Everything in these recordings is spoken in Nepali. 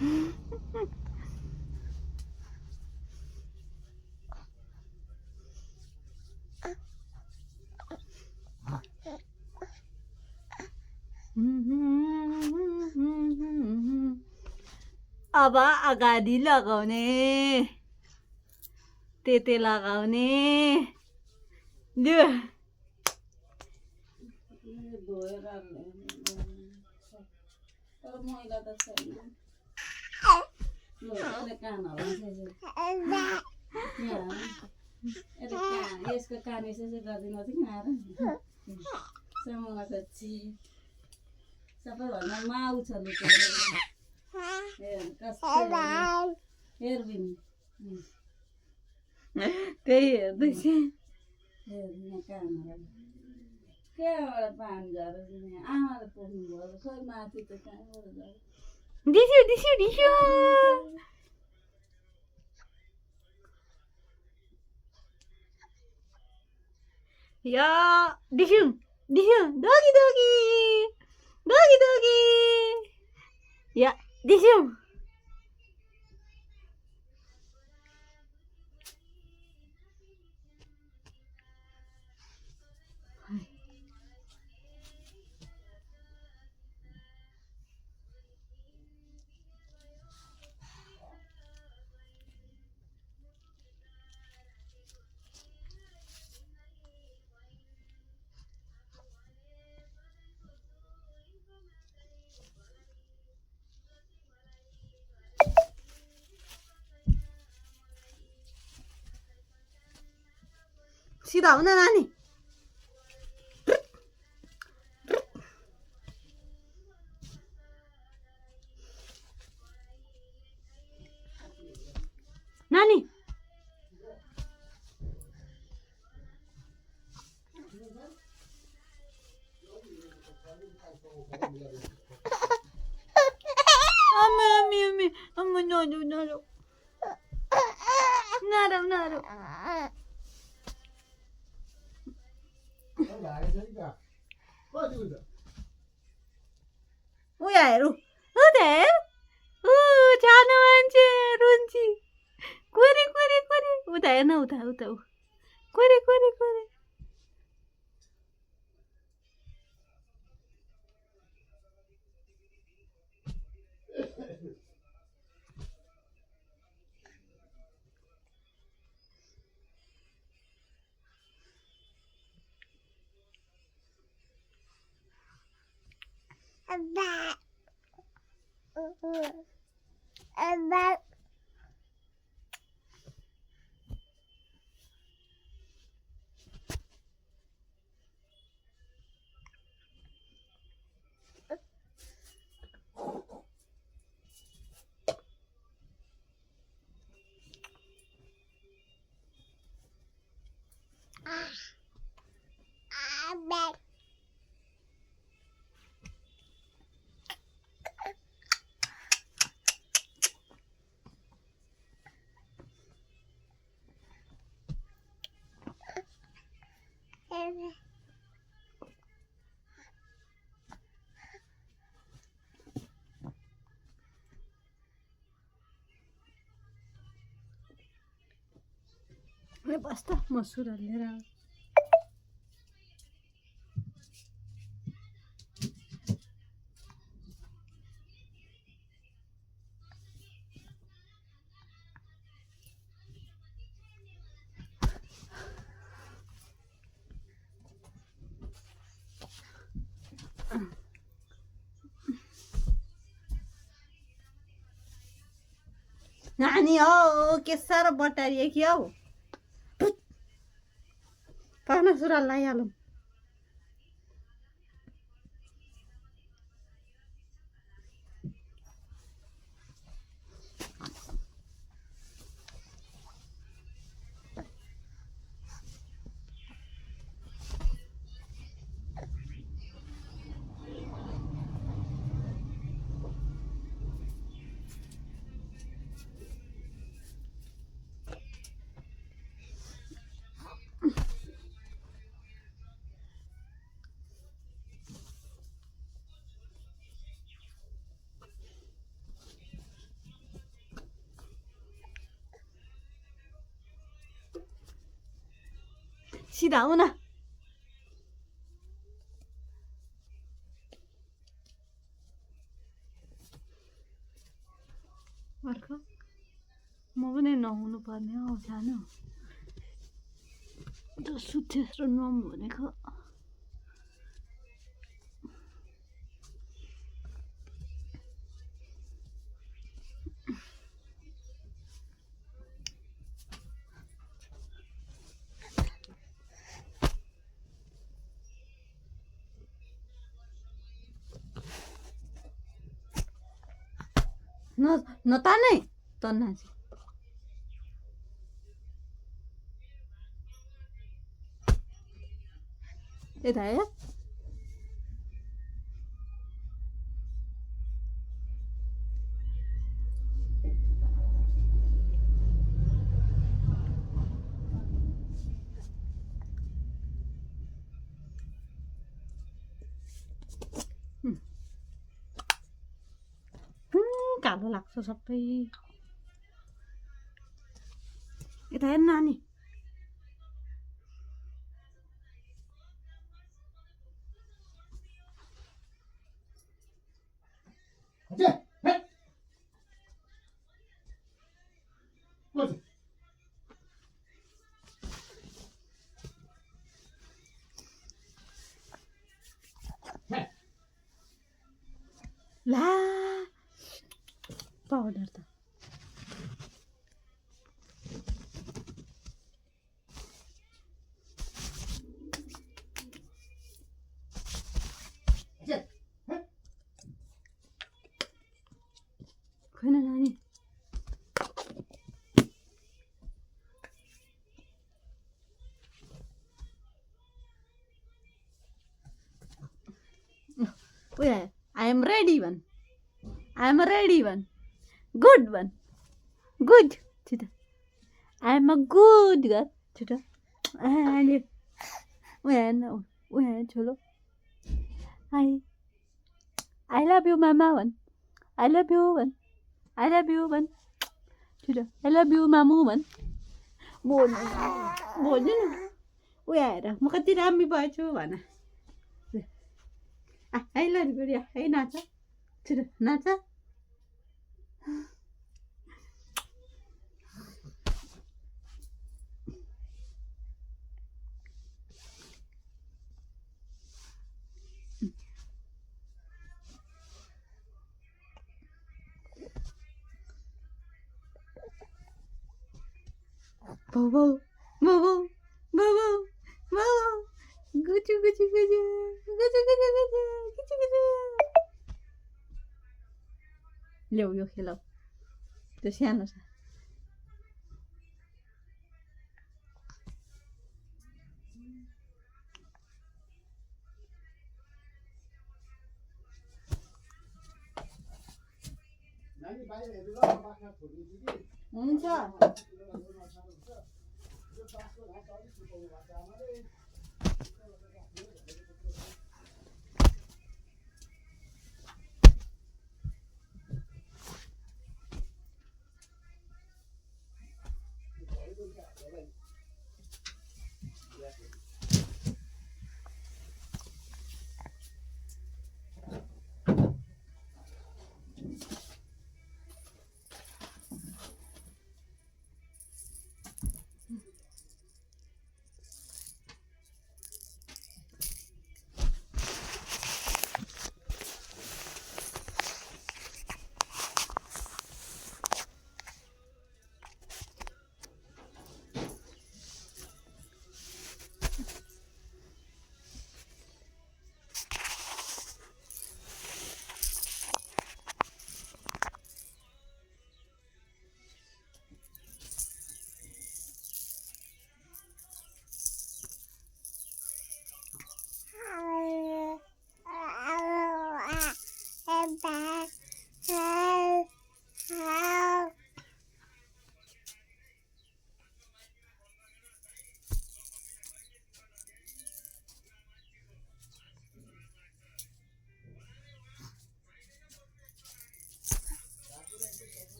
अब अगाडि लगाउने तेते लगाउने यसको कान यसो गरिदिनु कि आएर समाउन खोज्छ सबैभन्दा माउ छ हेरबिन त्यही हेर्दैछ कानहरू त्यहाँबाट पानी झरेर आमाले पुग्नु भयो खोइ माथि त कहाँबाट झऱ्यो डिस्यु या डिस्यु डगी या डिस्यु सिधा हुन नानी नानी अम्मा नारो उयो हेरौँ सानो मान्छे रुन्ची कोरे उता हेर्न उता कोरे बस्ता म सुरु लिएर नानी हो के साह्रो बटारिए कि हौ पाना सुरुवाल लगाइहालौँ सिधा आऊ न अर्को म पनि नहुनु पर्ने हौ सानो त्यो सुत्थेस र नुहाउँ भनेको नतानै तन्ना चाहिँ यता हेर कालो लाग्छ सबै यता हेर नानी ला पाउडर त खोइन नानी I am ready one. I am a ready one. Good one. Good. Chita. I am a good girl. Chita. And when cholo. I love you, mama one. I love you one. I love you one. Chita. I love you, mamu one. Bon. Where? म कति रामी भएछु भन है ल गुडिया है नाच छिटो नाच बाबा बाबा बाबा बाबा गुचु गुचु गुचु गुचु गुचु गुचु गुचु गुचु ल्याऊ यो खेलाऊ त्यो सानो छ हुन्छ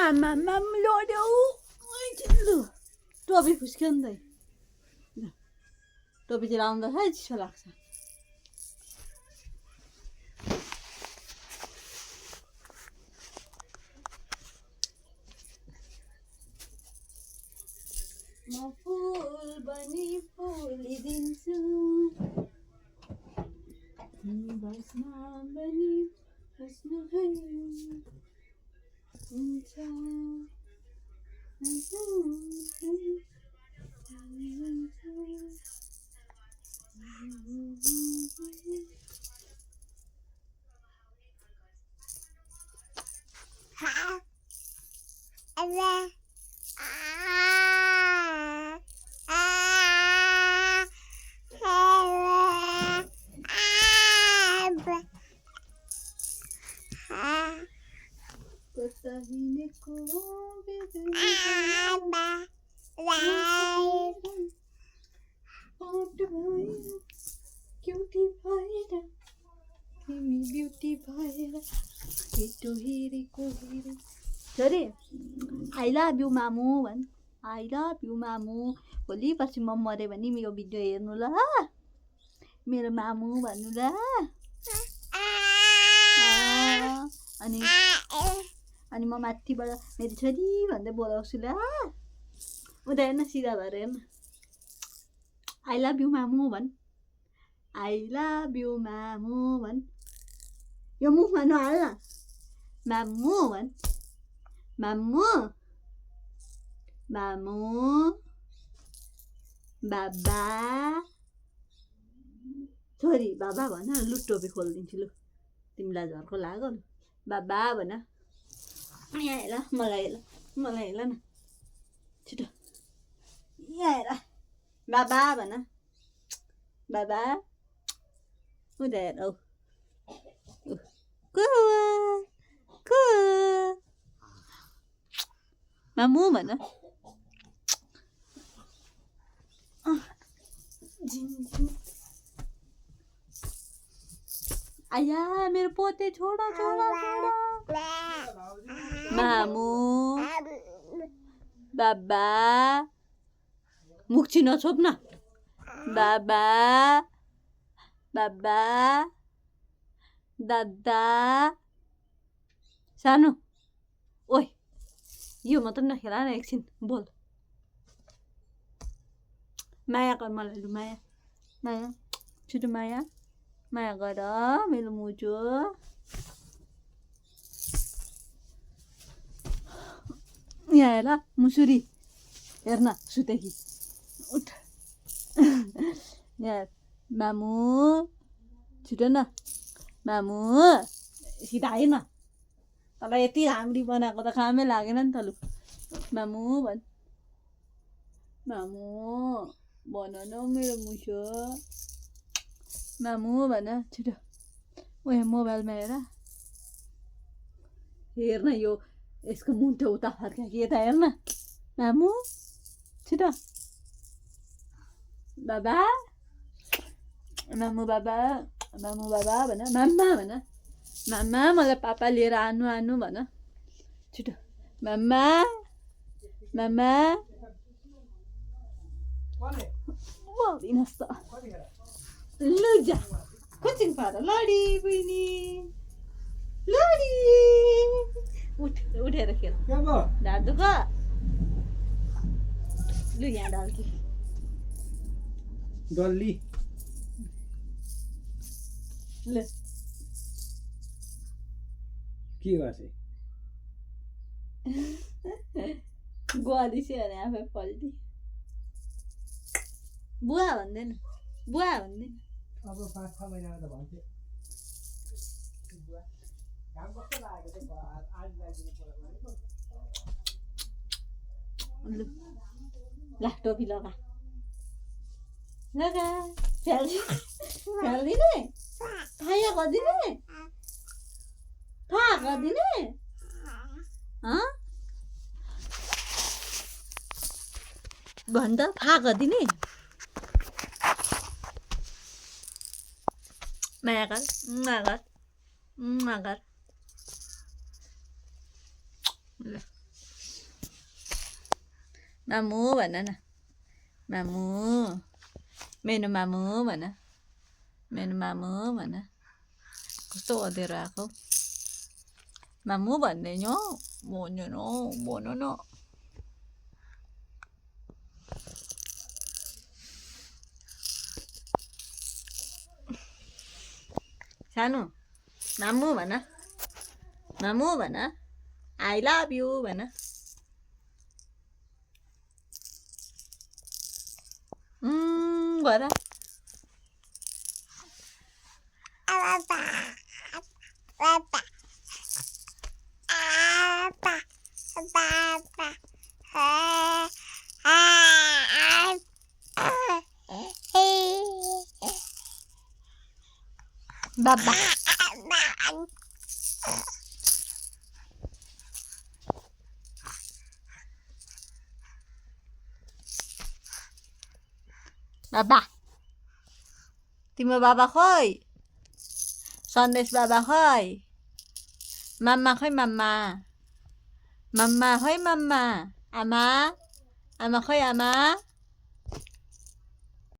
आमाम लड्यो लु टोपी फुस्क्यो नि त टोपीतिर आउँदा खै चिसो लाग्छ म फुल बनी फुलिदिन्छु बस्न बनी बस्न हुन्छ क्युटी भएर तिमी ब्युटी भएर केटो हेरेको हेरे छोरी आई लभ यु मामु भन् आई लभ यु मामु भोलि पछि म मऱ्यो भने मेरो भिडियो हेर्नु ल मेरो मामु भन्नु ल अनि म माथिबाट मेरो छोरी भन्दै बोलाउँछु ल उता हेर्न सिधा भएर हेर्न आई लभ यु मामु भन् आई लभ यु मामु भन् यो मुखमा नहाल्न मामु भन् मामु मामु बाबा छोरी बाबा भन लु टोपी खोलिदिन्छु लु तिमीलाई झर्को लाग्यो लु बाबा भन यहाँ हेर मलाई हेर न छिटो यहाँ हेर बाबा भन बाबा उता हेर औ मामु भन आया मेरो पोते छोडा छोडा छोडा मामु बाबा मुख चाहिँ नछोप्न बाबा बाबा दादा सानो ओइ यो मात्र नखेला न एकछिन बोल माया गर मलाई लु माया माया छिटो माया माया गर मेरो मुजो यहाँ हेर मुसुरी हेर्न सुते कि उठ यहाँ मामु छिटो न मामु सिधा आएन तँलाई यति राम्री बनाएको त कामै लागेन नि त लु मामु भन् मामु भन न मेरो मुसो मामु भन छिटो उयो मोबाइलमा हेर्न यो यसको मुन्टो उता फर्का कि यता हेर्न मामु छिटो बाबा मामु बाबा भन माम्मा भन माम्मा मलाई पापा लिएर आनु भन छिटो माम्मा बोलिनस् त लु जा कोचिङ पार लडी बहिनी लडी उठेर खेल ढाड दुख लु यहाँ ढल्की डल्ली ल के गर्छ गुवाली चाहिँ आफै पल्टी बुवा भन्दैन अब 5-6 महिनामा त भन्थ्यो काम कस्तो लागेको थियो आज लगाइदिनु पर्यो लु ला टोपी लगा फ्याल्दिने खाया गरिदिने गरिदिने भन् त फा गरिदिने माया गर ल मामु भन न मामु मेनु मामु भन मेनु मामु भन कस्तो अँध्यारो आएको मामु भन्दैन भन्नु न भन्नु न सानो मामु भन आई लभ यु भन भन बाबा बाबा तिम्रो बाबा खोइ सन्देश बाबा खोइ मम्मा खोइ मम्मा मम्मा खोइ मम्मा आमा आमा खोइ आमा